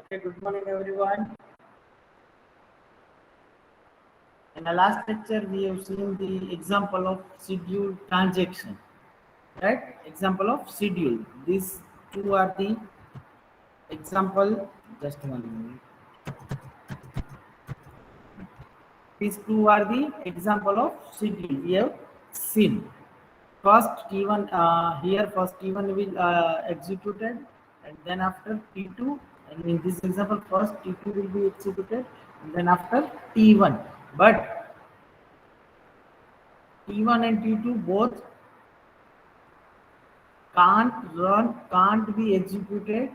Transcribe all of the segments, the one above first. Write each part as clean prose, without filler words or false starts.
Okay, good morning everyone. In the last lecture, we have seen the example of schedule transaction, right? Example of schedule. These two are the example. Just 1 minute. These two are the example of schedule we have seen. First T1 here, first T1 will executed, and then after T2, and in this example, first T2 will be executed, and then after T1. But T1 and T2 both can't be executed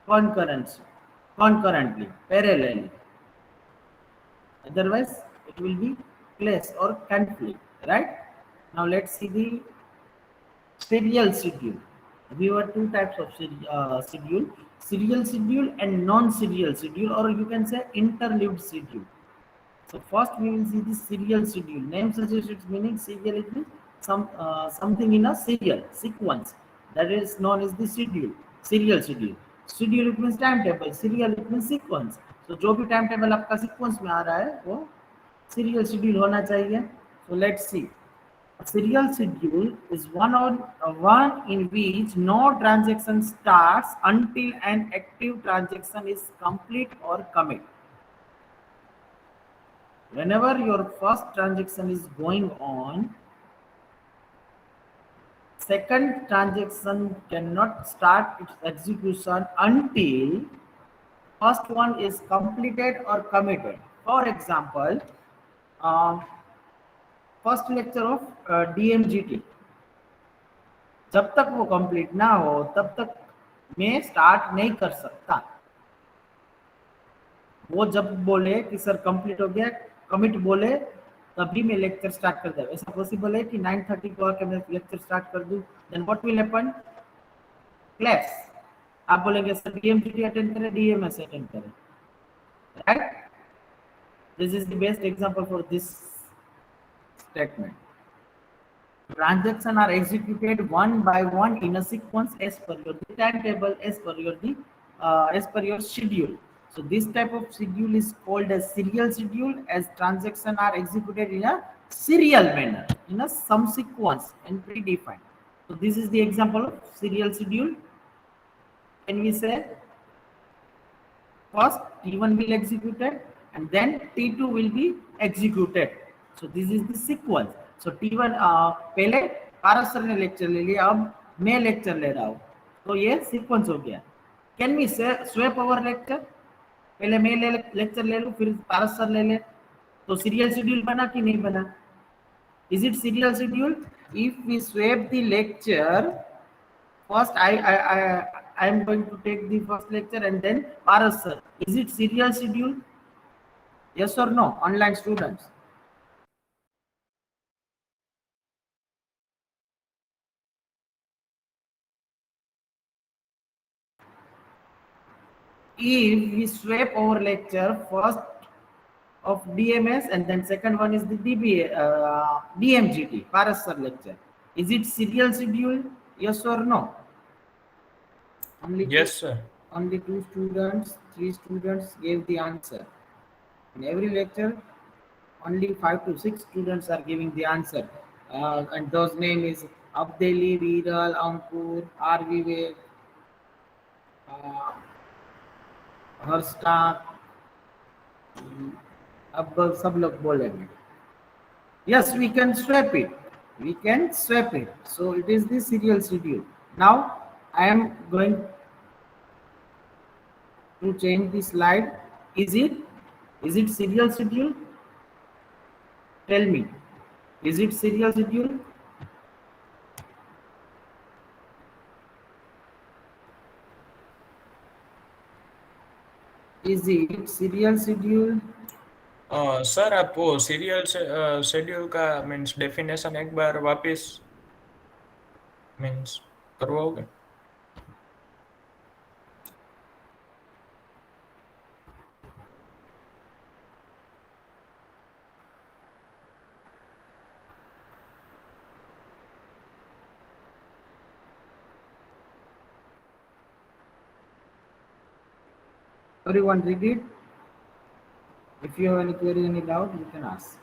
concurrently, parallelly. Otherwise, it will be clash or conflict, right? Now let's see the serial schedule. We have two types of schedule: serial schedule and non-serial schedule, or you can say interleaved schedule. So first we will see the serial schedule. Name suggests its meaning. Serial, it means something in a serial sequence. That is known as the schedule. Serial schedule. Schedule it means timetable. Serial it means sequence. So जो भी timetable आपका sequence में आ रहा है वो serial schedule होना चाहिए. So let's see. A serial schedule is one in which no transaction starts until an active transaction is complete or commit. Whenever your first transaction is going on, second transaction cannot start its execution until first one is completed or committed. For example, first lecture of DMGT, जब तक वो complete ना हो तब तक मैं start नहीं कर सकता. वो जब बोले कि सर कंप्लीट हो गया, कमिट बोले, तभी मैं लेक्चर स्टार्ट कर दूं. ऐसा पॉसिबल है कि 9:30 को आके मैं लेक्चर स्टार्ट कर दूं? Then what will happen? Class. आप बोलेंगे सर डीएमजीटी अटेंड करें, डीएमएस अटेंड करें, right? This is the best example for this statement. Transactions are executed one by one in a sequence as per your timetable, as per your schedule. So this type of schedule is called as serial schedule, as transactions are executed in a serial manner, in a some sequence and predefined. So this is the example of serial schedule. Can we say first T1 will executed and then T2 will be executed. So this is the sequence. So T1 पहले पारस sir ने lecture ले लिया, अब मैं lecture ले रहा हूँ, तो ये सीक्वेंस हो गया. Can we swap over lecture? पहले मैं लेक्चर ले लूँ, फिर पारस सर ले ले, तो सीरियल शेड्यूल बना कि नहीं बना? Is it serial schedule? If we swap the lecture, first I am going to take the first lecture and then Paras sir. Is it serial schedule? Yes or no, online students? If we swap our lecture, first of DMS and then second one is the DMGT, Paras sir lecture. Is it serial schedule? Yes or no? Yes, sir. Only 2 students, 3 students gave the answer. In every lecture, only 5 to 6 students are giving the answer. And those name is Abdeli, Viral, Ankur, R. Vivek, Harsha. अब सब लोग बोलेंगे. Yes, we can swap it. We can swap it. So it is the serial schedule. Now I am going to change the slide. Is it serial schedule? Tell me. Is it serial schedule? Is it serial schedule? Sir आप वो serial schedule का means definition एक बार वापस means करवाओगे? Everyone read it. If you have any query, any doubt, you can ask.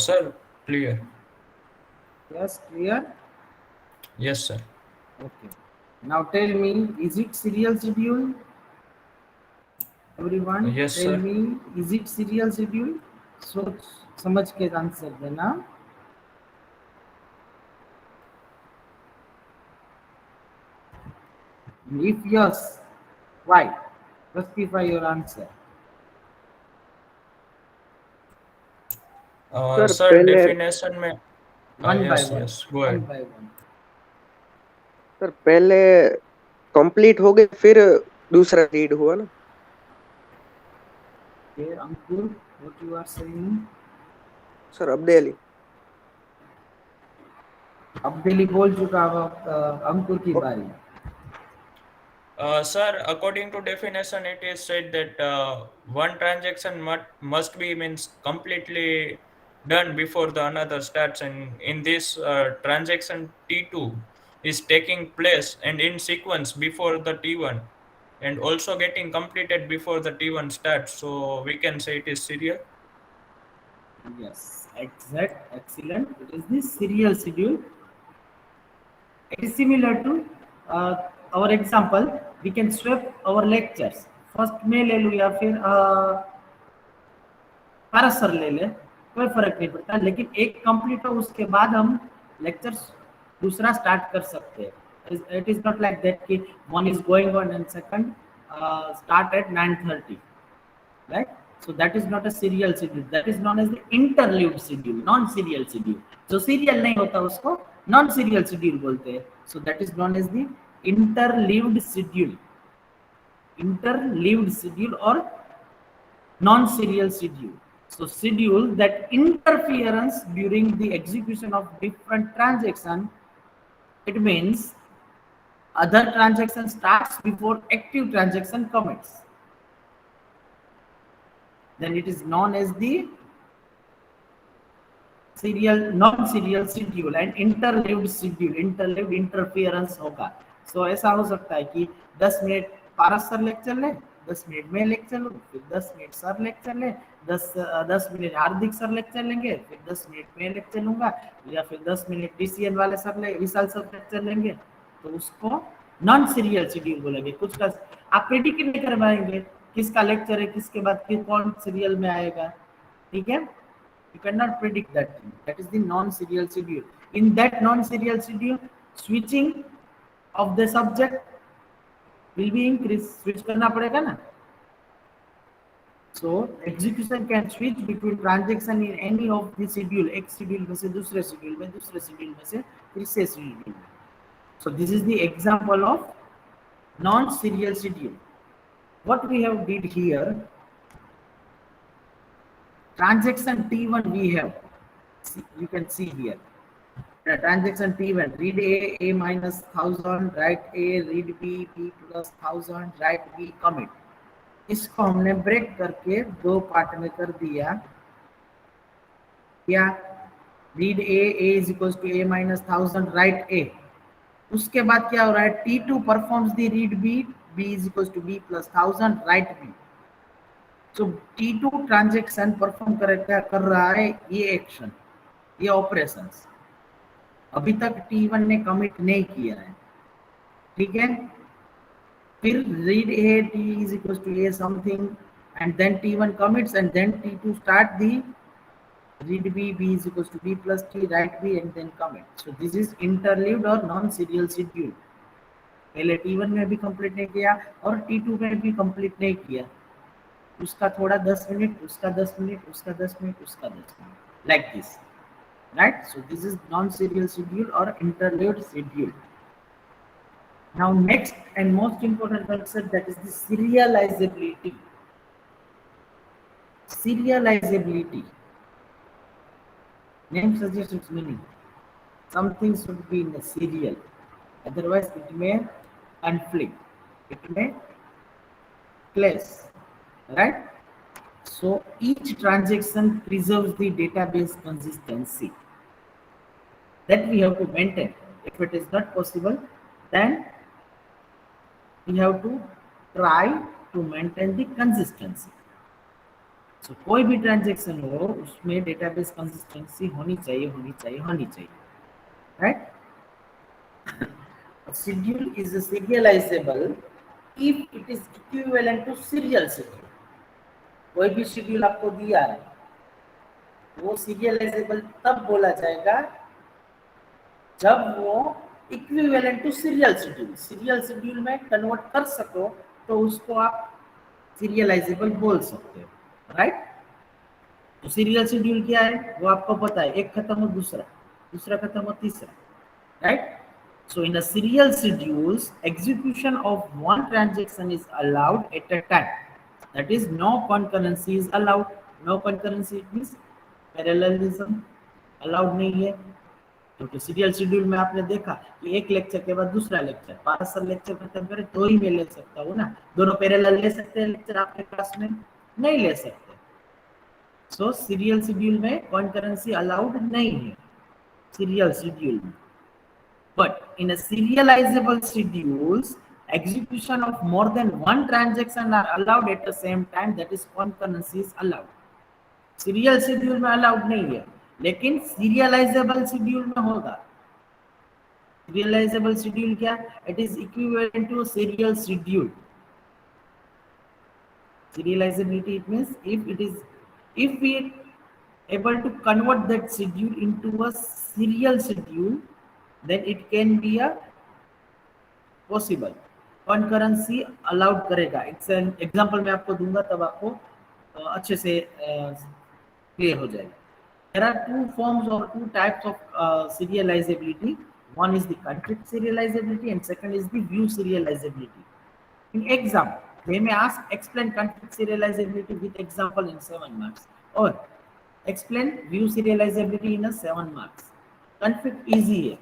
Sir, clear. Yes, clear? Yes, sir. Okay. Now tell me, is it serial schedule? Everyone, Yes, tell sir. me, is it serial schedule? सोच समझ के answer देना. If yes, why? Justify your answer. Sir Sir, पहले definition में One by yes, one. yes, go One ahead. by one. Sir पहले complete हो गए फिर दूसरा रीड हुआ ना. Okay, Ankur, what you are saying? Sir अब्देली. अब दिल्ली बोल चुका अब अंकुर की बारी. Sir, according to definition, it is said that one transaction must be means completely done before the another starts, and in this transaction T2 is taking place and in sequence before the T1, and also getting completed before the T1 starts. So we can say it is serial. Yes, exact, excellent. It is the serial schedule. It is similar to our example. We can swap our lectures. First में ले लूँ या फिर पारस sir ले ले, कोई फर्क नहीं पड़ता, लेकिन एक कंप्लीट हो उसके बाद हम लेक्चर्स दूसरा स्टार्ट कर सकते हैं. It is not like that कि one is going on and second start at 9:30, right? So that is not a serial schedule. That is known as the interleaved schedule, non-serial schedule. जो serial नहीं होता उसको non-serial schedule बोलते हैं. So that is known as the interleaved schedule. Interleaved schedule or non-serial schedule. So schedule that interference during the execution of different transaction. It means other transaction starts before active transaction commits. Then it is known as the serial non-serial schedule and interleaved schedule. Interleaved interference होगा. So ऐसा हो सकता है कि 10 minute पारस sir lecture ले, 10 minute में lecture लूँ, फिर 10 मिनट सर लेक्चर ले, 10 मिनट हार्दिक सर लेक्चर लेंगे, फिर 10 मिनट में लेक्चर लूंगा, या फिर 10 मिनट डीसीएन वाले सर ले विशाल सर लेक्चर लेंगे. तो उसको नॉन सीरियल शेड्यूल बोलेंगे. कुछ का आप प्रेडिक्ट नहीं कर पाएंगे किसका लेक्चर है, किसके बाद कौन सीरियल में आएगा. ठीक है, you cannot predict that thing. That is the non-serial schedule. In that non-serial schedule, switching of the subject will be increased. Switch करना पड़ेगा ना. So execution can switch between transaction in any of the schedule. एक schedule में से दूसरे schedule में, दूसरे schedule में से तीसरे schedule में. So this is the example of non-serial schedule. What we have did here, transaction T1 we have, you can see here, transaction T1, read A minus 1000, write A, read B plus 1000, write B, commit. इसको हमने break करके दो part में कर दिया. क्या read A is equals to A minus 1000, write A. उसके बाद क्या हो रहा है, T2 performs the read B is equals to B plus 1000, write B. So T2 transaction perform कर रहा है ये एक्शन, ये ऑपरेशंस. अभी तक T1 ने कमिट नहीं किया है. ठीक है, फिर read A T is equals to A something and then T1 commits and then T2 start the read B is equals to B plus T, write B and then commit. So this is interleaved or non-serial schedule. पहले T1 में भी complete नहीं किया और T2 में भी complete नहीं किया. उसका थोड़ा 10 मिनट, उसका 10 मिनट, उसका 10 मिनट, उसका 10 minute, like this, right? So this is non-serial schedule or interleaved schedule. Now next and most important concept, that is the serializability. Serializability. Name suggests its meaning. Something should be in a serial, otherwise it may conflict, it may clash, right? So each transaction preserves the database consistency that we have to maintain. If it is not possible, then we have to try to maintain the consistency. So कोई भी transaction हो उसमें database consistency होनी चाहिए, होनी चाहिए, होनी चाहिए, right? A schedule is serializable if it is equivalent to serial schedule. कोई भी शेड्यूल आपको दिया है वो सीरियलाइजेबल तब बोला जाएगा जब वो equivalent to serial schedule, serial schedule में कन्वर्ट कर सको तो उसको आप सीरियलाइजेबल बोल सकते हो, राइट? तो सीरियल शेड्यूल क्या है वो आपको पता है, एक खत्म हो दूसरा, दूसरा खत्म हो तीसरा, right? So in a serial schedules, execution of one transaction is allowed at a time. That is, no concurrency is allowed. No concurrency means parallelism allowed नहीं है. तो सीरियल शेड्यूल में आपने देखा कि एक लेक्चर के बाद दूसरा लेक्चर, 5 लेक्चर खत्म करें तो ही मैं ले सकता हूँ ना, दोनों पैरेलल ले सकते हैं लेक्चर आपके क्लास में? नहीं ले सकते. सो सीरियल शेड्यूल में कॉन्करेंसी अलाउड नहीं है सीरियल शेड्यूल में. But in a serializable schedules, execution of more than one transaction are allowed at the same time. That is, concurrency is allowed. Serial schedule में allowed नहीं है, लेकिन serializable schedule में होगा. Serializable schedule क्या? It is equivalent to a serial schedule. Serializability, it means if we able to convert that schedule into a serial schedule, then it can be a possible. Concurrency allowed करेगा. It's an example मैं आपको दूंगा तब आपको अच्छे से clear हो जाएगा. There are two forms or two types of serializability. One is the conflict serializability and second is the view serializability. In exam, they may ask explain conflict serializability with example in 7 marks or explain view serializability in a 7 marks. Conflict easy है,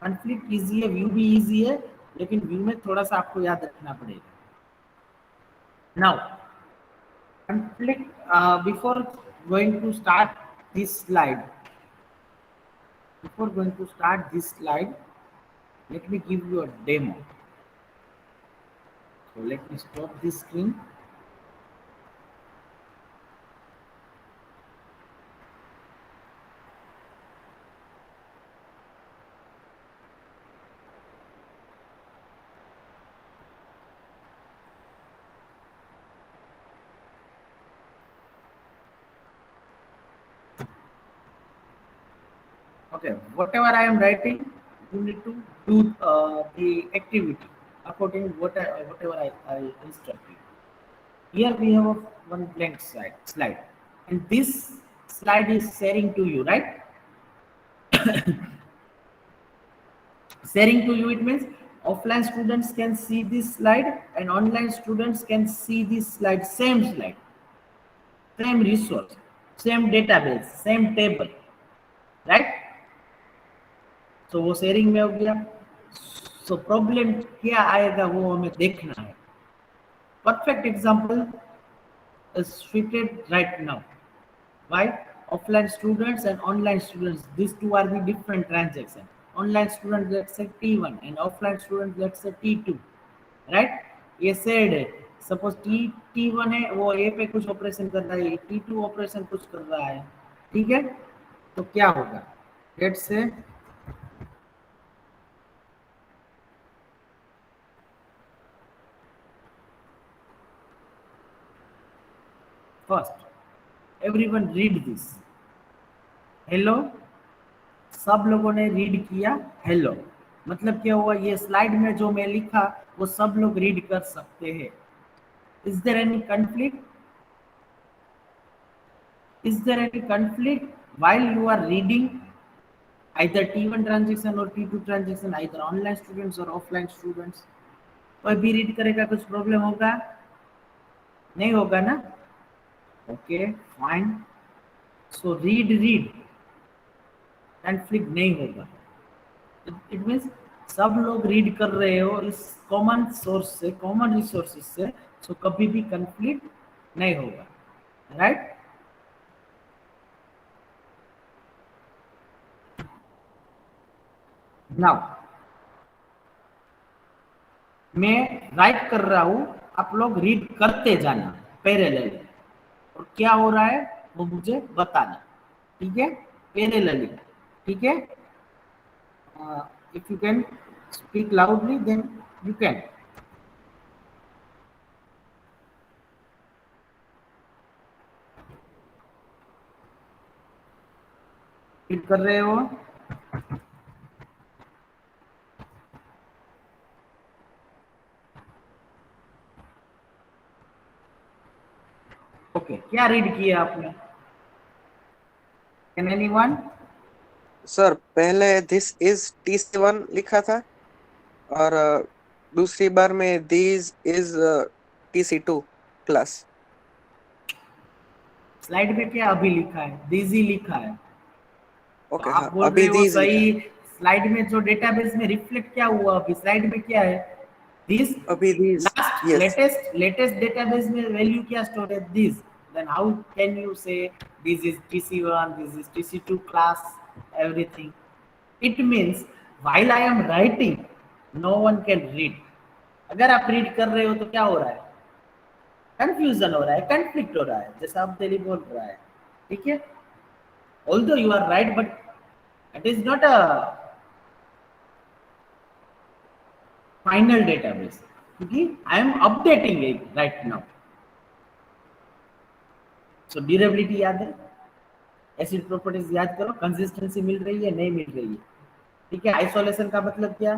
conflict easy है, view भी easy है, लेकिन view में थोड़ा सा आपको याद रखना पड़ेगा. Now conflict, before going to start this slide, let me give you a demo. So let me stop this screen. Okay, whatever I am writing, you need to do the activity according whatever I instruct you. Here we have one blank slide, and this slide is sharing to you, right? Sharing to you, it means offline students can see this slide and online students can see this slide, same resource, same database, same table, right? तो वो sharing में हो गया. So problem क्या आएगा वो हमें देखना है. Perfect example is treated right now. Why? Offline students and online students, these two are the different transactions. Online student, let's say T1 and offline student, let's say T2, right? ये said है, suppose T1 है वो A पे कुछ operation कर रहा है, T2 operation कुछ कर रहा है, ठीक है? तो क्या होगा? Let's say first everyone read this. Hello, सब लोगों ने रीड किया हेलो, मतलब क्या हुआ? ये स्लाइड में जो मैं लिखा वो सब लोग रीड कर सकते हैं. Is there any conflict? Is there any conflict while you are reading either T1 transaction or T2 transaction, either online students or offline students? कोई भी रीड करेगा कुछ प्रॉब्लम होगा? नहीं होगा ना? Okay, fine. So read. Conflict नहीं होगा। इट मीन्स सब लोग रीड कर रहे हो इस कॉमन सोर्स से, कॉमन रिसोर्सेज से, सो कभी भी कॉन्फ्लिक्ट नहीं होगा, राइट। नाउ मैं राइट कर रहा हूं, आप लोग रीड करते जाना पैरेलली, और क्या हो रहा है वो मुझे बताना, ठीक है, पैरेलली, ठीक है। If you can speak loudly then you can. Read कर रहे हो? ओके, क्या रीड किया आपने? Can anyone? सर पहले दिस इज T7 लिखा था, और दूसरी बार में this is TC2 class. Slide में क्या अभी लिखा है? दिस लिखा है, तो ओके, आप हाँ, बोल रहे अभी हो दीज लिखा है। सही। स्लाइड में जो डेटाबेस में रिफ्लेक्ट क्या हुआ, अभी स्लाइड में क्या है? दिस। अभी these, last yes. Latest database में वैल्यू क्या स्टोर है? This. Then how can you say this is TC1, this is TC2 class, everything? It means while I am writing no one can read. अगर आप read कर रहे हो तो क्या हो रहा है? कंफ्यूजन हो रहा है, कंफ्लिक्ट हो रहा है, जैसा आप दिल्ली बोल रहा है, ठीक है। Although you are right, but it is not a final database, क्योंकि I am updating it right now. So durability याद है, एसिड प्रॉपर्टीज याद करो, कंसिस्टेंसी मिल रही है नहीं मिल रही है, ठीक है। आइसोलेशन का मतलब क्या?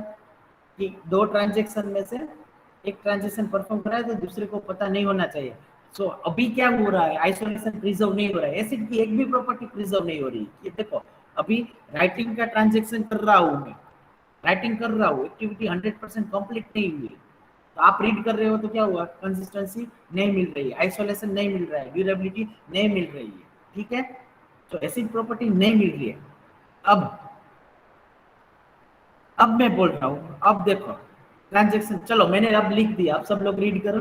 कि दो ट्रांजेक्शन में से एक ट्रांजेक्शन परफॉर्म करा है तो दूसरे को पता नहीं होना चाहिए। सो अभी क्या हो रहा है? आइसोलेशन प्रिजर्व नहीं हो रहा है, एसिड की एक भी प्रॉपर्टी प्रिजर्व नहीं हो रही। ये देखो, अभी राइटिंग का ट्रांजेक्शन कर रहा हूं मैं, राइटिंग कर रहा हूँ, एक्टिविटी 100% कंप्लीट नहीं हुई, तो आप रीड कर रहे हो तो क्या हुआ? कंसिस्टेंसी नहीं मिल रही है, आइसोलेशन नहीं मिल रहा है, ड्यूरेबिलिटी नहीं मिल रही है, ठीक है। तो एसिड प्रॉपर्टी नहीं मिल रही है। अब मैं बोल रहा हूँ, अब देखो ट्रांजेक्शन, चलो मैंने अब लिख दिया, अब सब लोग रीड करो।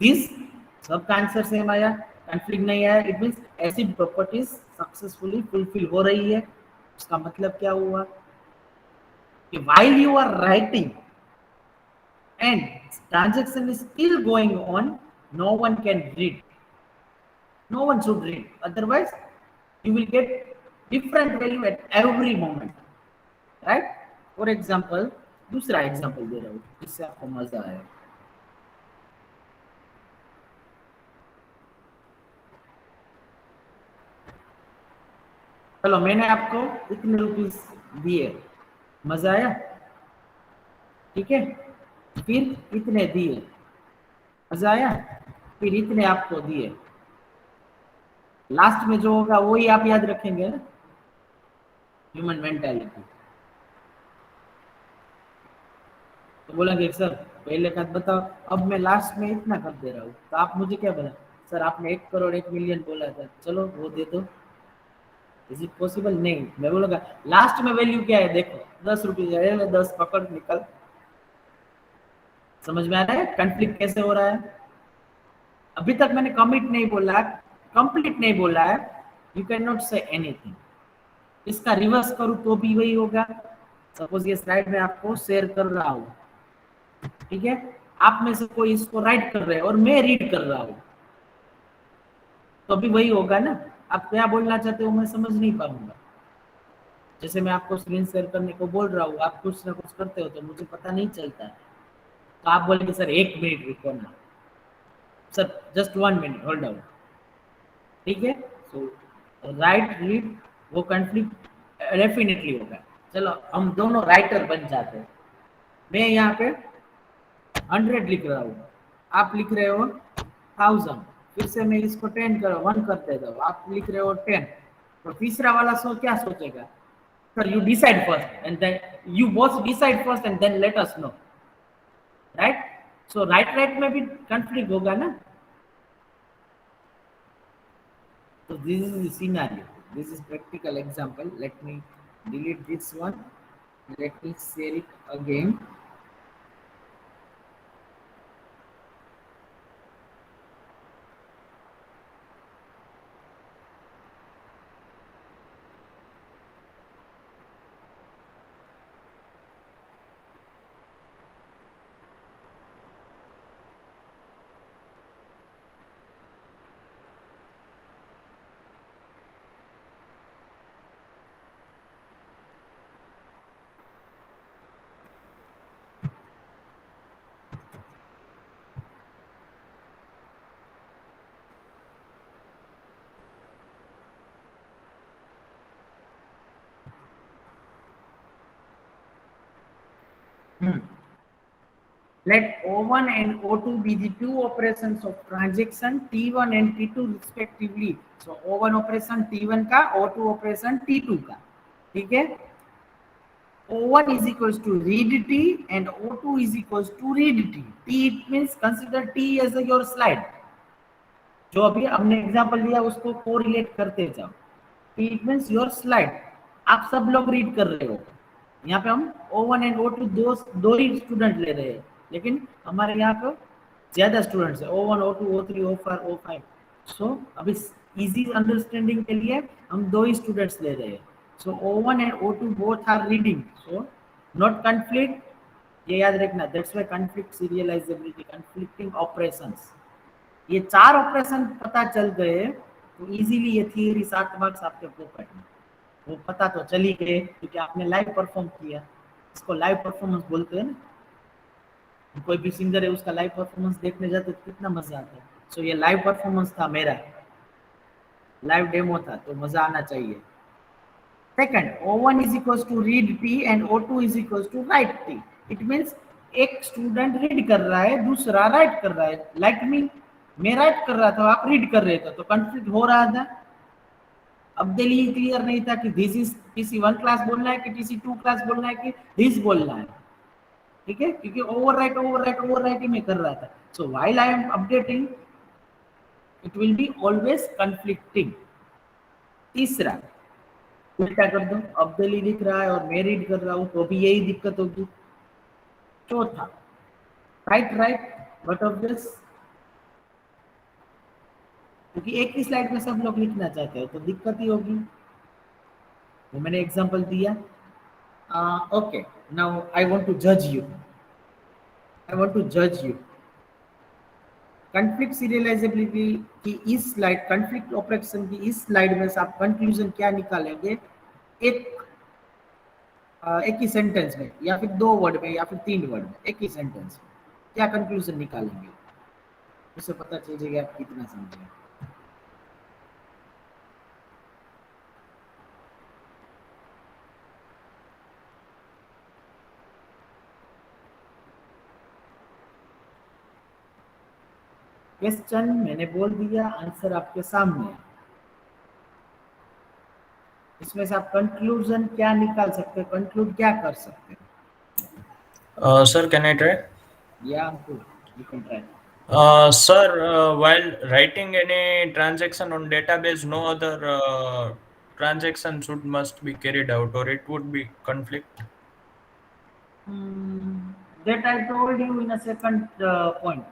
दिस, सबका आंसर सेम आया, कॉन्फ्लिक्ट नहीं आया। It means acid properties successfully fulfil हो रही है। उसका मतलब क्या हुआ कि while you are writing and transaction is still going on, no one can read. No one should read. Otherwise, you will get different value at every moment. Right? For example, दूसरा example दे रहा हूँ जिससे आपको मजा आए। चलो मैंने आपको इतने रुपीस दिए, मजा आया, ठीक है। फिर इतने दिए, मजा आया, फिर इतने आपको दिए, लास्ट में जो होगा वही आप याद रखेंगे ना, ह्यूमन मेंटालिटी। तो बोलेंगे सर पहले का बताओ, अब मैं लास्ट में इतना कर दे रहा हूँ, तो आप मुझे क्या बोला? सर आपने 1 करोड़ 1 मिलियन बोला था, चलो वो दे दो। Is it possible? नहीं। मैं बोलूंगा लास्ट में वैल्यू क्या है, देखो 10 रुपये, 10 पकड़ निकल। समझ में आ रहा है कॉन्फ्लिक्ट कैसे हो रहा है? अभी तक मैंने कमिट नहीं बोला, कंप्लीट नहीं बोला है, you can not say anything. इसका रिवर्स करूँ तो भी वही होगा। सपोज ये स्लाइड में आपको शेयर कर रहा हूँ, ठीक है, आप में से कोई इसको राइट कर रहे हैं और मैं रीड कर रहा हूँ, तो अभी वही होगा ना। आप क्या बोलना चाहते हो मैं समझ नहीं पाऊंगा। जैसे मैं आपको स्क्रीन शेयर करने को बोल रहा हूँ, आप कुछ ना कुछ करते हो तो मुझे पता नहीं चलता है, तो आप बोलेंगे सर 1 मिनट रुको ना, sir just 1 minute hold down, ठीक है। सो राइट रीड वो कॉन्फ्लिक्ट डेफिनेटली होगा। चलो हम दोनों राइटर बन जाते हैं। मैं यहाँ पे 100 लिख रहा हूँ, आप लिख रहे हो 1000, फिर से मैं इसको 10 करो 1 कर देता हूँ, आप लिख रहे हो 10, तो तीसरा वाला क्या सोचेगा? Sir you decide first and then you both decide first and then let us know, right. So right right में भी कॉन्फ्लिक्ट होगा ना। तो this is the scenario. This is practical example. Let me delete this one. Let me share it again. Let O1 and O2 be the two operations of transaction T1 and T2 respectively. So O1 operation T1 का, O2 operation T2 का. ठीक है? O1 is equals to read T and O2 is equals to read T. T it means consider T as your slide. जो अभी हमने example लिया उसको correlate करते जाओ. T it means your slide. आप सब लोग रीड कर रहे हो. यहाँ पे हम O1 एंड O2 दो ही स्टूडेंट ले रहे हैं, लेकिन हमारे यहाँ पे ज्यादा स्टूडेंट्स है, O1 O2 O3 O4 O5. सो अभी इजी अंडरस्टैंडिंग के लिए हम दो ही स्टूडेंट्स ले रहे हैं. So O1 and O2 both are reading, so not conflict. ये याद रखना. That's why conflict serializability, conflicting operations. ये 4 ऑपरेशन पता चल गए तो इजीली ये थियरी 7 मार्क्स आपके पॉकेट में. वो पता तो चली गए क्योंकि आपने लाइव परफॉर्म किया. इसको लाइव परफॉर्मेंस बोलते हैं ना. कोई भी सिंगर है उसका लाइव परफॉर्मेंस देखने जाते तो कितना मजा आता है. सो ये लाइव परफॉर्मेंस था, मेरा लाइव डेमो था, तो मजा आना चाहिए. Second, O1 is equals to read T and O2 is equals to write T. It means एक स्टूडेंट रीड कर रहा है, दूसरा राइट कर रहा है. लाइक मी, मैं राइट कर रहा था, आप रीड कर रहे थे, तो कंफ्लिक्ट हो रहा था. अब दिल्ली क्लियर नहीं था कि दिस इज TC1 क्लास बोलना है कि TC2 क्लास बोलना है कि दिस बोलना है. ठीक है, क्योंकि ओवरराइट ही मैं कर रहा था. सो while I am updating it will be always conflicting. तीसरा, उल्टा कर दो, अब दिल्ली दिख रहा है और मैं रीड कर रहा हूँ तो भी यही दिक्कत होगी. चौथा, राइट व्हाट ऑफ दिस, क्योंकि एक ही स्लाइड में सब लोग लिखना चाहते हो तो दिक्कत ही होगी. तो मैंने एग्जांपल दिया. Okay, now I want to जज यू. कॉन्फ्लिक्ट सीरियलाइजेबिलिटी की इस स्लाइड, कॉन्फ्लिक्ट ऑपरेशन की इस स्लाइड में से आप कंक्लूजन क्या निकालेंगे? एक ही सेंटेंस में, या फिर 2 वर्ड में, या फिर 3 वर्ड में, एक ही सेंटेंस में क्या कंक्लूजन निकालेंगे? उससे पता चल जाएगा आप कितना समझे. क्वेश्चन मैंने बोल दिया, आंसर आपके सामने है. इसमें से आप कंक्लूजन क्या निकाल सकते हैं, कंक्लूड क्या कर सकते हैं? Sir, can I try? या you can try. Sir, while writing any transaction on database, no other transaction must be carried out, or it would be conflict. That I told you in a second point.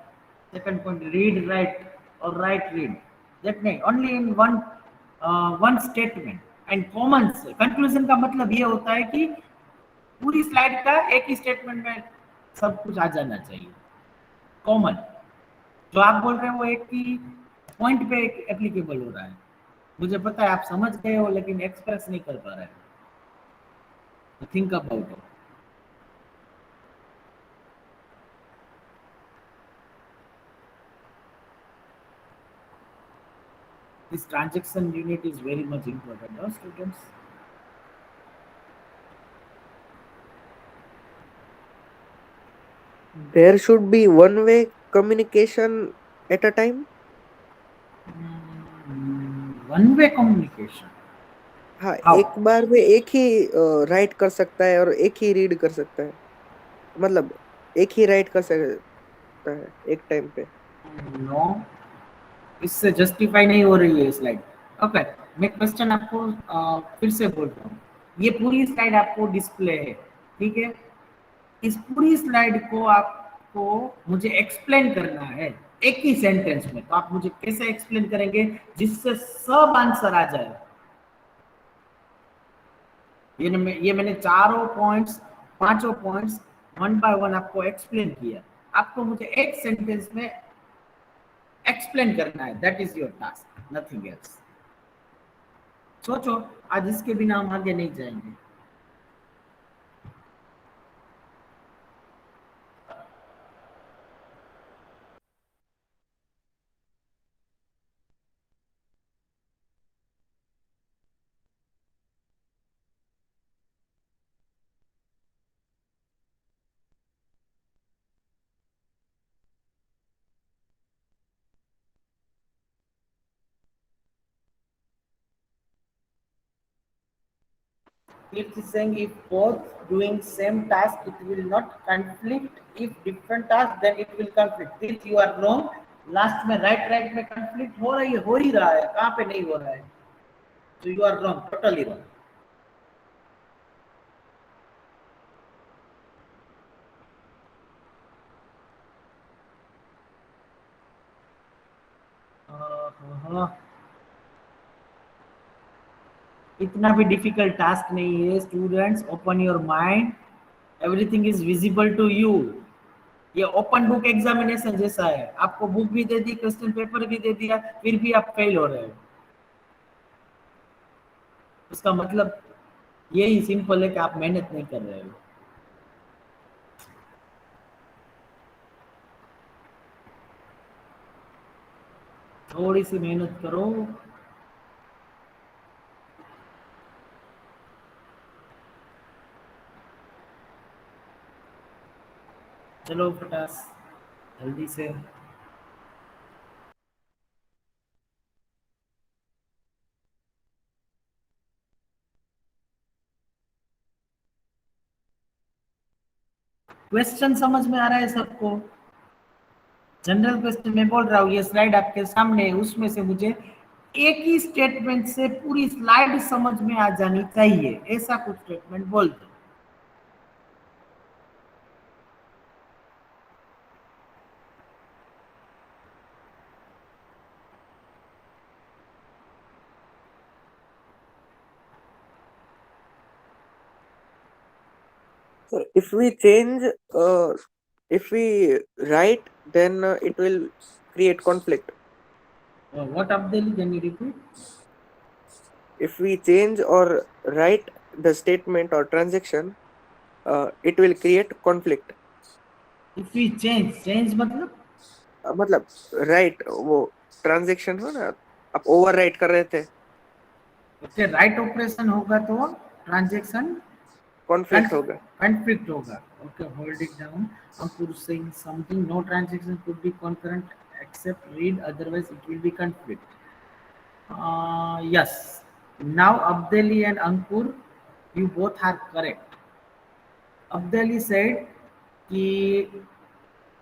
Read, write, or write, read. That नहीं, only in one statement. And common conclusion का मतलब ये होता है कि पूरी slide का एक ही स्टेटमेंट में सब कुछ आ जाना चाहिए. कॉमन जो आप बोल रहे हैं वो एक ही पॉइंट पे एप्लीकेबल हो रहा है. मुझे पता है आप समझ गए हो, लेकिन एक्सप्रेस नहीं कर पा रहे हैं. Think about it. This transaction unit is very much important, no, students? There should be one-way communication at a time. One way communication. हाँ, How? एक बार में एक ही राइट कर सकता है और एक ही रीड कर सकता है. मतलब एक ही राइट कर सकता है एक टाइम पे. नो, इससे जस्टिफाई नहीं हो रही है स्लाइड. ओके, मैं क्वेश्चन आपको फिर से बोल रहा हूँ। ये पूरी स्लाइड आपको डिस्प्ले है, ठीक है। इस पूरी स्लाइड को आपको मुझे एक्सप्लेन करना है एक ही सेंटेंस में। तो आप मुझे कैसे एक्सप्लेन करेंगे जिससे सब आंसर आ जाए। ये मैंने चारों पॉइंट्स, पांचों पॉइंट्स वन बाय वन आपको एक्सप्लेन किया। आपको मुझे एक सेंटेंस में एक्सप्लेन करना है, that is your task, nothing else. सोचो, आज इसके बिना हम आगे नहीं जाएंगे। It is saying if both doing same task, it will not conflict. If different task, then it will conflict. If you are wrong, last में राइट में conflict हो रही है, हो ही रहा है, कहाँ पे नहीं हो रहा है? So you are wrong, totally wrong. इतना भी डिफिकल्ट टास्क नहीं है students. Open your mind, everything is visible to you. ये ओपन बुक एग्जामिनेशन जैसा है, आपको बुक भी दे दी, क्वेश्चन पेपर भी दे दिया, फिर भी आप फेल हो रहे हो। उसका मतलब यही सिंपल है कि आप मेहनत नहीं कर रहे हो। थोड़ी सी मेहनत करो। चलो फटास, जल्दी से। क्वेश्चन समझ में आ रहा है सबको? जनरल क्वेश्चन मैं बोल रहा हूँ, ये स्लाइड आपके सामने है, उसमें से मुझे एक ही स्टेटमेंट से पूरी स्लाइड समझ में आ जानी चाहिए, ऐसा कुछ स्टेटमेंट बोल दो। So if we change, if we write, then it will create conflict. What Abdel, can you repeat? If we change or write the statement or transaction, it will create conflict. If we change मतलब मतलब right वो transaction हो ना, आप over right कर रहे थे, okay, write operation होगा तो ट्रांजैक्शन कॉन्फ्लिक्ट होगा। conflict होगा। Okay, hold it down. Ankur saying something, no transaction could be concurrent except read, otherwise it will be conflict. Yes. Now Abdeli and Ankur, you both are correct. Abdeli said कि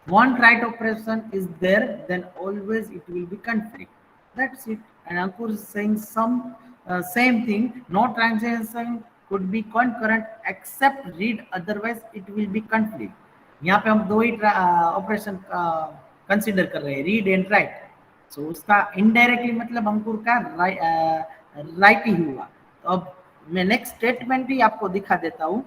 one right operation is there, then always it will be conflict. That's it. And Ankur is saying some same thing. No transaction could be concurrent except read, otherwise it will be conflict. यहाँ पे हम दो ही operation consider कर रहे हैं, read and right. सो उसका indirectly मतलब अंकुर का राइट ही हुआ। तो अब मैं नेक्स्ट स्टेटमेंट ही आपको दिखा देता हूँ।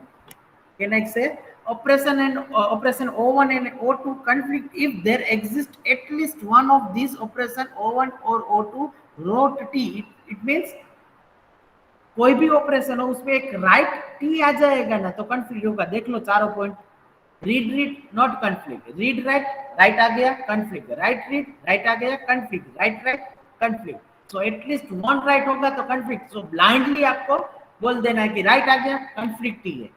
Can I say operation and operation O1 and O2 conflict if there exists at least one of these operation O1 or O2 wrote T. It means कोई भी ऑपरेशन हो उसमें एक राइट टी आ जाएगा ना तो कंफ्लिक्ट होगा। देख लो चारों point, read read not conflict, read write write आ गया कंफ्लिक्ट, राइट रीड राइट आ गया conflict, write write conflict. So at least one write होगा तो कंफ्लिक्ट। सो ब्लाइंडली आपको बोल देना है कि राइट आ गया कंफ्लिक्ट ही है।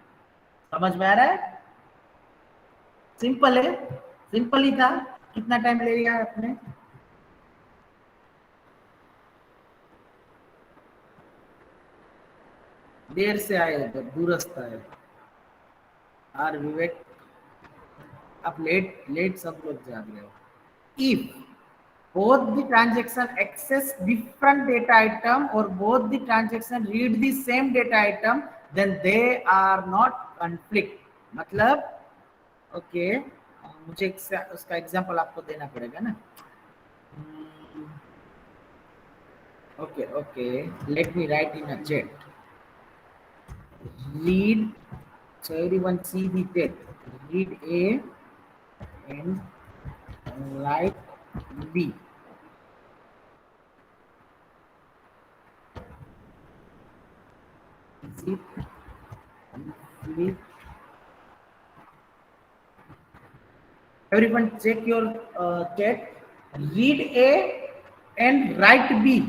समझ में आ रहा है? सिंपल है, सिंपल ही था। कितना टाइम ले लिया आपने? देर से आए तो दूरस्थ आए। आर विवेक, आप लेट लेट सब लोग जाग रहे हो। If both the transaction access different data item or both the transaction read the same data item, then they are not conflict. मतलब ओके मुझे उसका एग्जांपल आपको देना पड़ेगा ना. Okay, okay. Let me write in a chat. Read. So everyone see the text. Read A and write B. Is it complete? Everyone check your chat. Read A and write B.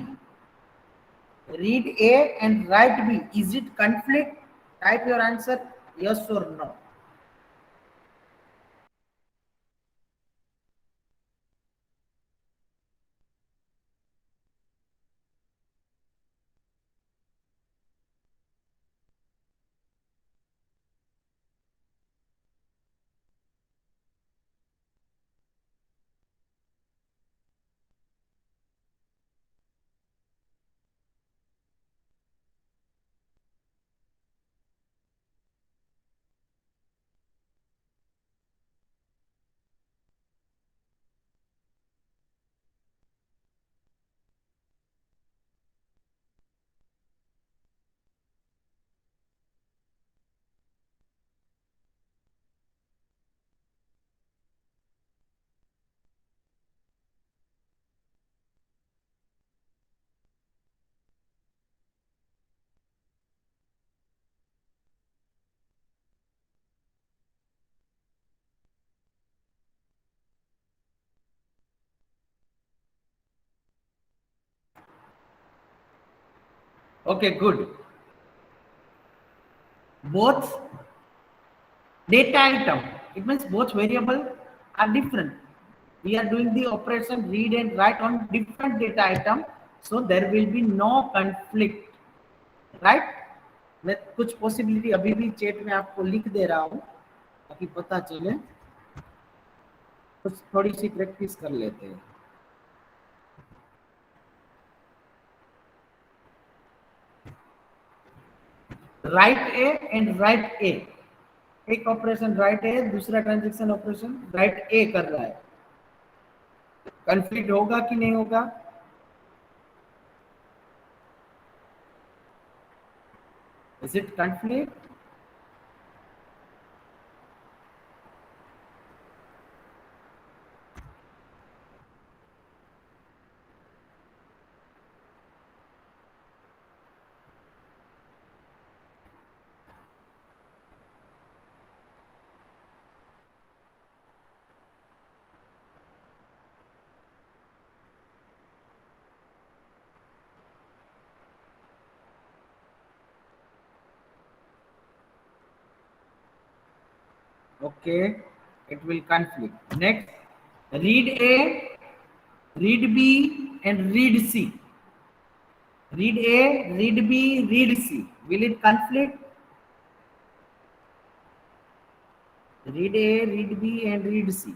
Read A and write B. Is it conflict? Type your answer yes or no. Okay, good. Both data item, it means both variable are different. We are doing the operation read and write on different data item, so there will be no conflict, right? मैं कुछ possibility अभी भी chat में आपको लिख दे रहा हूँ ताकि पता चले. कुछ थोड़ी सी प्रैक्टिस कर लेते हैं. राइट ए एंड राइट ए, एक ऑपरेशन राइट ए, दूसरा ट्रांजेक्शन ऑपरेशन राइट ए कर रहा है. कंफ्लिक्ट होगा कि नहीं होगा? Is it conflict? Okay, it will conflict. Next, read A, read B, and read C. Read A, read B, read C. Will it conflict? Read A, read B, and read C.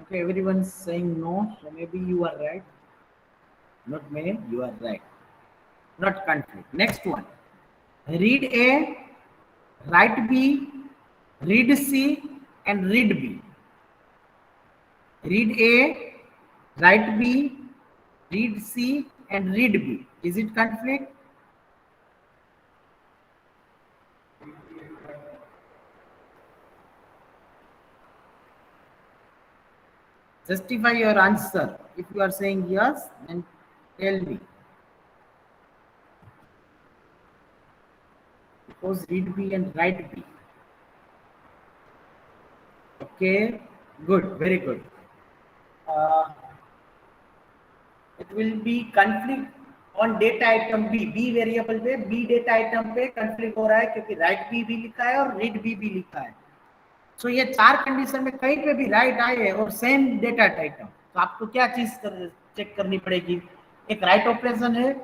Okay, everyone's saying no, so maybe you are right. Not me, you are right. Not conflict. Next one. Read A, write B, read C, and read B. Read A, write B, read C, and read B. Is it conflict? Justify your answer. If you are saying yes, then tell me. Suppose read B and write B. Okay, good, very good. It will be conflict on data item B variable पे B data item पे conflict हो रहा है क्योंकि right B भी लिखा है और रीड बी भी लिखा है। सो ये 4 कंडीशन में कहीं पे भी राइट आए और सेम डेटा आइटम, तो आपको क्या चीज चेक करनी पड़ेगी? एक राइट ऑपरेशन है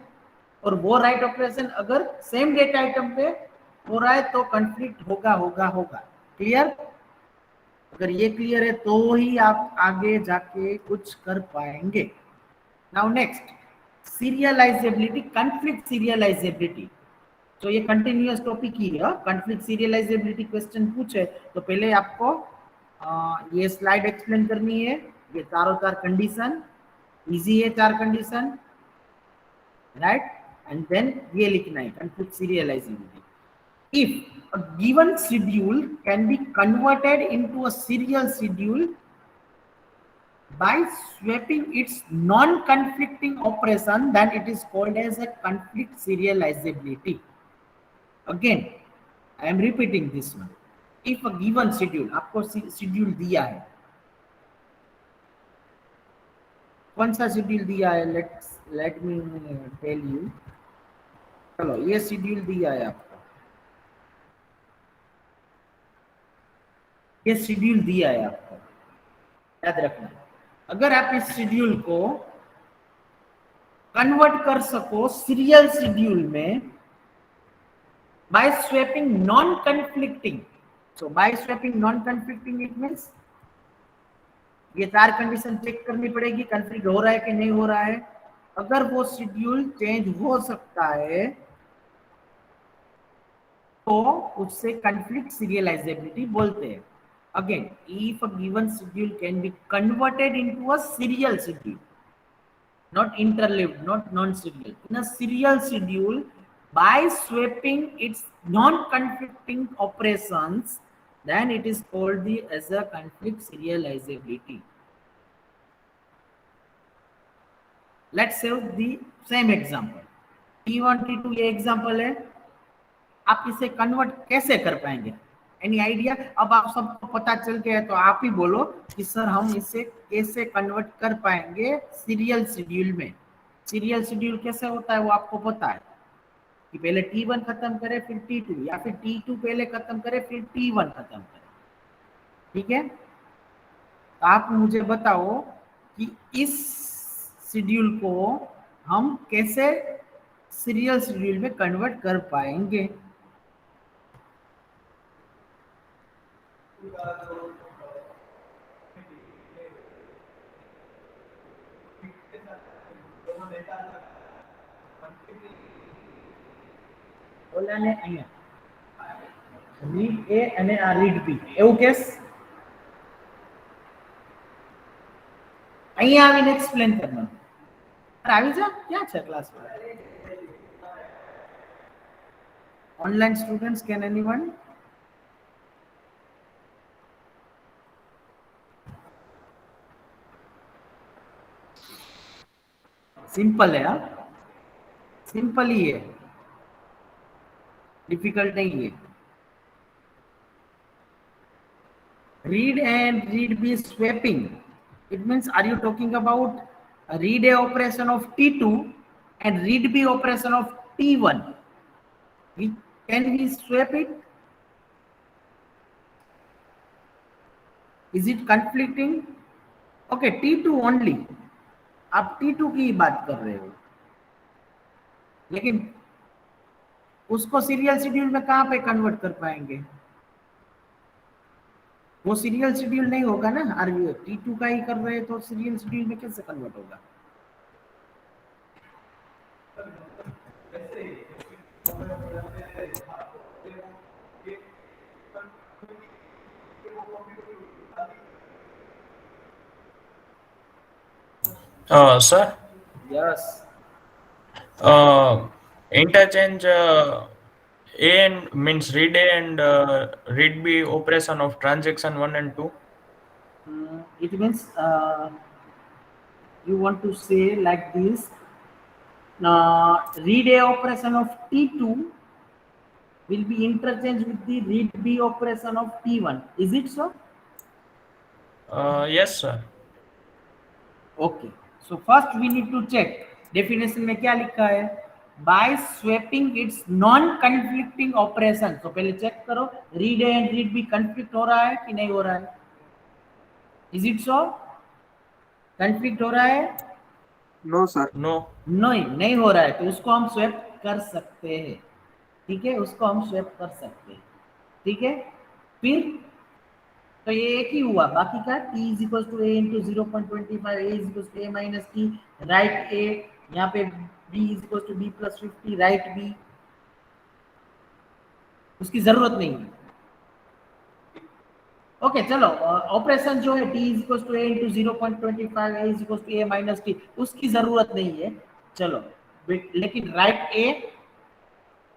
और वो राइट ऑपरेशन अगर सेम डेटा आइटम पे हो रहा है तो कंफ्लिक्ट होगा। क्लियर? अगर ये क्लियर है तो ही आप आगे जाके कुछ कर पाएंगे। Now next, serialisability, conflict serialisability. तो ये कंटिन्यूअस टॉपिक ही है। कॉन्फ्लिक्ट सीरियलाइजेबिलिटी क्वेश्चन पूछे तो पहले आपको ये स्लाइड एक्सप्लेन करनी है। ये चारों 4 कंडीशन इजी है, 4 कंडीशन, राइट? एंड देन ये लिखना है conflict serialisability. If a given schedule can be converted into a serial schedule by swapping its non-conflicting operation, then it is called as a conflict serializability. Again, I am repeating this one. If a given schedule, आपको schedule दिया है, कौन सा schedule दिया है? Let me tell you. चलो ये schedule दिया है आपको, ये शेड्यूल दिया है आपको, याद रखना। अगर आप इस शेड्यूल को कन्वर्ट कर सको सीरियल शेड्यूल में by swapping non conflicting, so by swapping non conflicting it means ये 4 कंडीशन चेक करनी पड़ेगी, कन्फ्लिक्ट हो रहा है कि नहीं हो रहा है। अगर वो शेड्यूल चेंज हो सकता है तो उससे कन्फ्लिक्ट सीरियलाइजेबिलिटी बोलते हैं। Again, if a given schedule can be converted into a serial schedule, not interleaved, not non-serial, in a serial schedule by swapping its non-conflicting operations, then it is called as a conflict serializability. Let's say the same example. T1, T2 ये example है, आप इसे convert कैसे कर पाएंगे? Any idea? अब आप सबको पता चल गया तो आप ही बोलो कि सर हम इसे कैसे कन्वर्ट कर पाएंगे सीरियल शेड्यूल में। सीरियल शेड्यूल कैसे होता है वो आपको पता है कि पहले T1 खत्म करे फिर T2, या फिर T2 पहले खत्म करे फिर T1 खत्म करे। ठीक है, तो आप मुझे बताओ कि इस शेड्यूल को हम कैसे सीरियल शेड्यूल में कन्वर्ट कर पाएंगे। બોલાને અહીંયા રીડ એ અને આ રીડ બી એવું કેસ અહીંયા આવીને એક્સપ્લેન કરવાનું। આવી જા, ક્યાં છે ક્લાસમાં? Online students, can anyone? Simple है, हाँ सिंपल ही है, डिफिकल्ट नहीं है। Read and read B swapping, it means are you talking about a read a operation of T2 and read B operation of T1? Can we swap it? Is it conflicting? Okay, T2 only, आप T2 की बात कर रहे हो, लेकिन उसको serial schedule में कहाँ पे कन्वर्ट कर पाएंगे? वो सीरियल शेड्यूल नहीं होगा ना। आर T2 का ही कर रहे हैं तो सीरियल शेड्यूल में कैसे कन्वर्ट होगा? Sir, Yes. interchange A and means read A and read B operation of transaction 1 and 2. It means you want to say like this, read A operation of T2 will be interchanged with the read B operation of T1. Is it so? Yes, sir. Okay. So first we need to check definition में क्या लिखा है, by swapping it's non conflicting operation. तो पहले check करो read A and read B conflict हो रहा है कि नहीं हो रहा है, इज इट सो, कन्फ्लिक्ट हो रहा है, नो सर। नो। नहीं हो रहा है, तो उसको हम स्वेप कर सकते हैं, ठीक है, उसको हम स्वेप कर सकते हैं, ठीक है। फिर तो ये एक ही हुआ, बाकी का t is equal to A into 0.25, A is equal to A minus T, write A, यहाँ पे b is equal to b plus 50, write b, उसकी जरूरत नहीं है। ओके चलो, ऑपरेशन जो है t is equal to A into 0.25, A is equal to A minus T, उसकी जरूरत नहीं है। चलो लेकिन राइट ए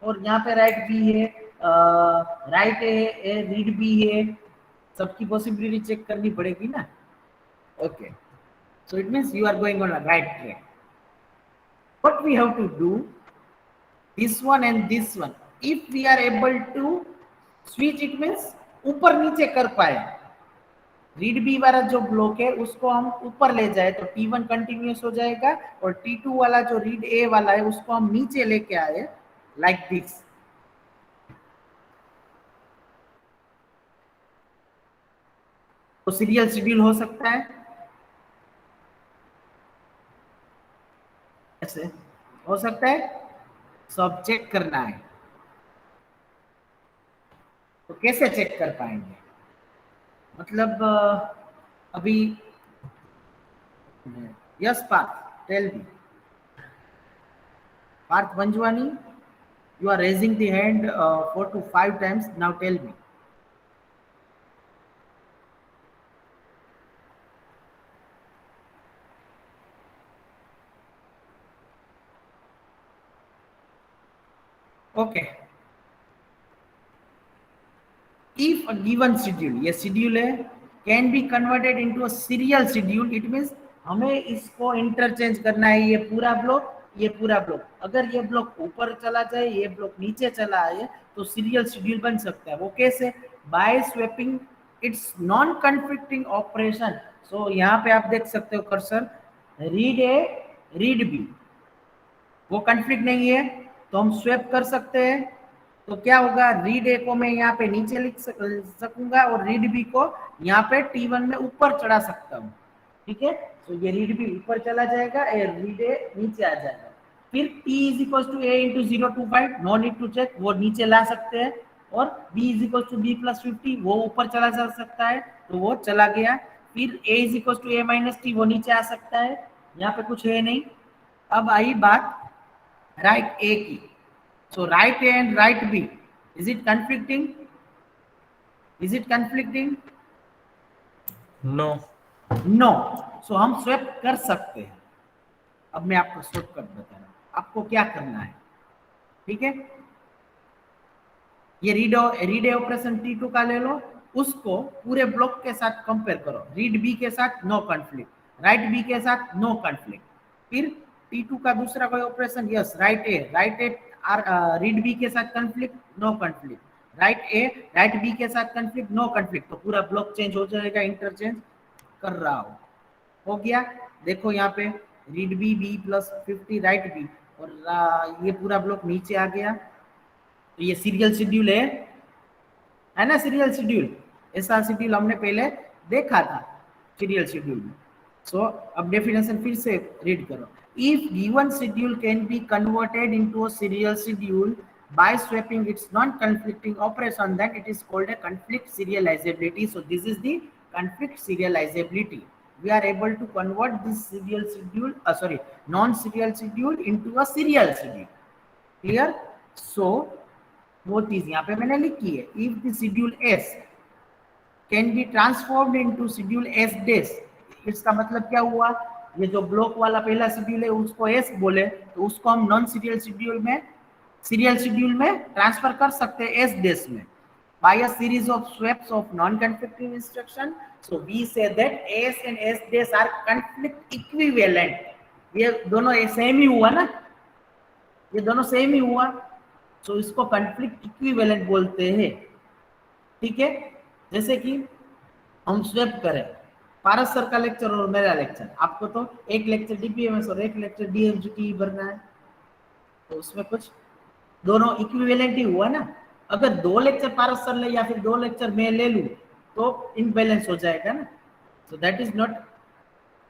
और यहाँ पे राइट बी है, राइट ए रीड बी है, सबकी पॉसिबिलिटी चेक करनी पड़ेगी ना। Okay, so it means you are going on a right track. What we have to do, this one and this one, if we are able to switch, it means ऊपर नीचे कर पाए, read B वाला जो block है उसको हम ऊपर ले जाए तो T1 कंटिन्यूस हो जाएगा, और T2 वाला जो रीड ए वाला है उसको हम नीचे लेके आए लाइक दिस। तो सीरियल शेड्यूल हो सकता है ऐसे, हो सकता है, सब चेक करना है। तो कैसे चेक कर पाएंगे, मतलब अभी yes Parth tell me, Parth Panjwani, you are raising the hand 4 to 5 times, now tell me. Okay, if a given schedule, ये schedule है, can be converted into a serial schedule, it means हमें इसको इंटरचेंज करना है, ये पूरा ब्लॉक, ये पूरा ब्लॉक, अगर ये ब्लॉक ऊपर चला जाए, ये ब्लॉक नीचे चला आए, तो सीरियल शेड्यूल बन सकता है। वो कैसे, by swapping it's non conflicting operation. सो यहाँ पे आप देख सकते हो cursor, read A read B, वो कन्फ्लिक्ट नहीं है तो हम स्वेप कर सकते हैं। तो क्या होगा, रीड ए को मैं यहाँ पे नीचे लिख सकूंगा और रीड बी को यहाँ पे T1 में ऊपर चढ़ा सकता हूँ, ठीक है। तो ये रीड बी ऊपर चला जाएगा, रीड ए नीचे आ जाएगा। फिर t is equal to A into 0.25, no need to check, वो नीचे ला सकते हैं, और b is equal to b plus 50, वो ऊपर चला जा सकता है, तो वो चला गया। फिर a is equal to A minus T, वो नीचे आ सकता है, यहाँ पे कुछ है नहीं। अब आई बात राइट ए की, so right A and right B, is it conflicting, is it conflicting? No. No, so हम swap कर सकते हैं। अब मैं आपको शॉर्टकट बता रहा हूँ, आपको क्या करना है, ठीक है। ये रीड ए ऑपरेशन T2 का ले लो, उसको पूरे ब्लॉक के साथ कंपेयर करो, रीड बी के साथ नो कॉन्फ्लिक्ट, राइट बी के साथ नो कॉन्फ्लिक्ट। फिर T2 का दूसरा कोई ऑपरेशन, यस राइट ए रीड बी के साथ कॉन्फ्लिक्ट, नो कॉन्फ्लिक्ट, राइट ए राइट बी के साथ कॉन्फ्लिक्ट, नो कॉन्फ्लिक्ट, तो पूरा ब्लॉक चेंज हो जाएगा, इंटरचेंज कर रहा हो गया। देखो यहाँ पे read B B plus 50 write B, और ये पूरा ब्लॉक नीचे आ गया। तो ये सीरियल शेड्यूल है ना, सीरियल शेड्यूल, ऐसा शेड्यूल हमने पहले देखा था सीरियल शेड्यूल में। सो अब डेफिनेशन फिर से रीड करो, if given schedule can be converted into a serial schedule by swapping its non-conflicting operation, then it is called a conflict serializability. So this is the conflict serializability. We are able to convert this serial schedule, non-serial schedule into a serial schedule. Clear? So वो चीज यहाँ पे मैंने लिखी है, if the schedule S can be transformed into schedule S dash, इसका मतलब क्या हुआ, ये जो ब्लॉक वाला पहला शेड्यूल है उसको एस बोले, तो उसको हम नॉन सीरियल शेड्यूल में ट्रांसफर कर सकते हैं एस डेस में, by a series of swaps of non conflicting instruction. So we say that S and S dash are conflict equivalent. ये दोनों सेम ही हुआ ना, ये दोनों सेम ही हुआ, सो इसको कॉन्फ्लिक्ट इक्विवेलेंट बोलते हैं, ठीक है। जैसे कि हम स्वैप करें पारस सर का लेक्चर और मेरा लेक्चर, आपको तो एक लेक्चर डीपीएमएस और एक लेक्चर डीएमजीटी भरना है, तो उसमें कुछ दोनों इक्विवेलेंट ही हुआ ना। अगर 2 लेक्चर पारस सर ले या फिर 2 लेक्चर मैं ले लूं तो इनबैलेंस हो जाएगा ना, so that is not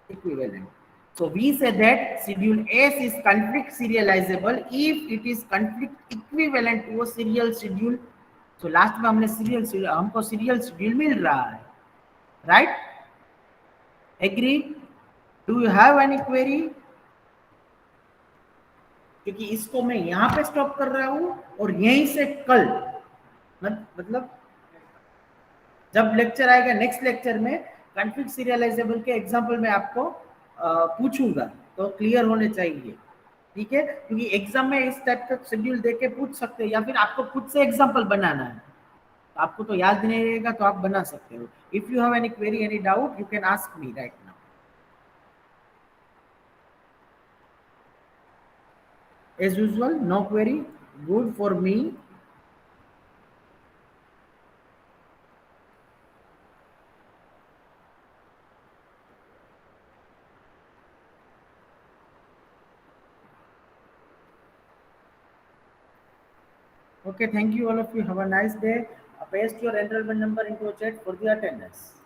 equivalent. So we say that schedule S is conflict serializable if it is conflict equivalent to a serial schedule. So last में हमने हमको serial schedule मिल रहा है, right? Agree? Do you have any query? क्योंकि इसको मैं यहाँ पे स्टॉप कर रहा हूँ और यहीं से कल मतलब जब लेक्चर आएगा नेक्स्ट लेक्चर में कॉन्फ्लिक्ट सीरियलाइजेबल के एग्जांपल में आपको पूछूंगा, तो क्लियर होने चाहिए, ठीक है? क्योंकि एग्जाम में इस टाइप का शेड्यूल देके पूछ सकते हैं या फिर आपको खुद से एग्जांपल बनाना है, तो आपको तो याद नहीं रहेगा तो आप बना सकते हो। If you have any query any doubt you can ask me right now. As usual, no query, good for me. Okay, thank you all of you. Have a nice day. Paste your enrollment number into a chat for the attendance.